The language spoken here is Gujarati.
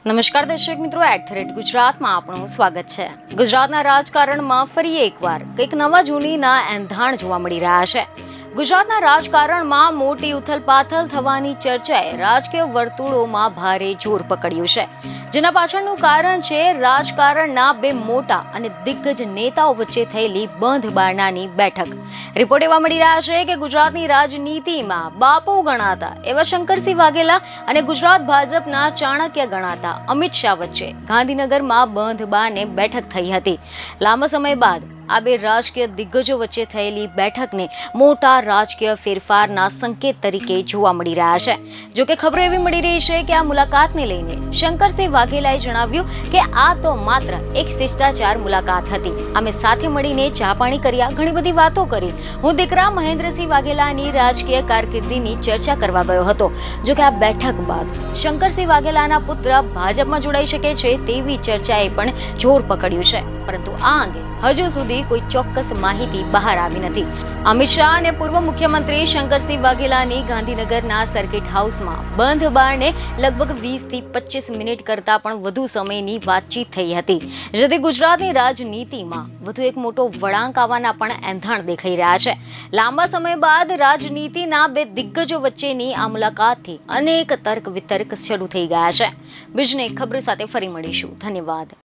નમસ્કાર દર્શક મિત્રો, @ગુજરાતમાં આપનું સ્વાગત છે। ગુજરાતના રાજકારણમાં ફરી એકવાર કંઈક નવા જૂનીના એંધાણ જોવા મળી રહ્યા છે। ગુજરાતના રાજકારણમાં મોટી ઉથલપાથલ થવાની ચર્ચાએ રાજકીય વર્તુળોમાં ભારે જોર પકડ્યું છે, જેના પાછળનું કારણ છે રાજકારણના બે મોટા અને દિગ્ગજ નેતાઓ વચ્ચે થયેલી બંધ બારણાની બેઠક। રિપોર્ટ એવા મળી રહ્યા છે કે ગુજરાતની રાજનીતિમાં બાપુ ગણાતા એવા શંકરસિંહ વાઘેલા અને ગુજરાત ભાજપના ચાણક્ય ગણાતા અમિત શાહ વચ્ચે ગાંધીનગરમાં બંધ બારણે બેઠક થઈ હતી। લાંબા સમય બાદ આ બે રાજકીય દિગ્ગજો વચ્ચે થયેલી બેઠકને મોટા રાજકીય ફેરફારના સંકેત તરીકે જોવા મળી રહ્યા છે। જો કે ખબરો એવી મળી રહી છે કે આ મુલાકાતને લઈને શંકરસિંહ વાઘેલાએ જણાવ્યું કે આ તો માત્ર એક શિષ્ટાચાર મુલાકાત હતી। અમે સાથે મળીને ચા પાણી કર્યા, ઘણી બધી વાતો કરી। હું દીકરા મહેન્દ્રસિંહ વાઘેલાની રાજકીય કારકિર્દીની ચર્ચા કરવા ગયો હતો। જો કે આ બેઠક બાદ શંકરસિંહ વાઘેલાના પુત્ર ભાજપમાં જોડાઈ શકે છે તેવી ચર્ચાએ પણ જોર પકડ્યું છે, પરંતુ આ અંગે હજુ સુધી કોઈ ચોક્કસ માહિતી બહાર આવી નથી। અમિત શાહ અને પૂર્વ મુખ્યમંત્રી શંકરસિંહ વાઘેલાની ગાંધીનગરના સર્કિટ હાઉસમાં બંધ બારણે લગભગ 20 થી 25 મિનિટ કરતાં પણ વધુ સમયની વાતચીત થઈ હતી, જેથી ગુજરાતની રાજનીતિમાં વધુ એક મોટો વળાંક આવવાના પણ એંધાણ દેખાઈ રહ્યા છે। લાંબા સમય બાદ રાજનીતિના બે દિગ્ગજો વચ્ચેની આ મુલાકાતથી અનેક તર્ક વિતર્ક શરૂ થઈ ગયા છે। બીજને ખબર સાથે ફરી મળીશું। ધન્યવાદ।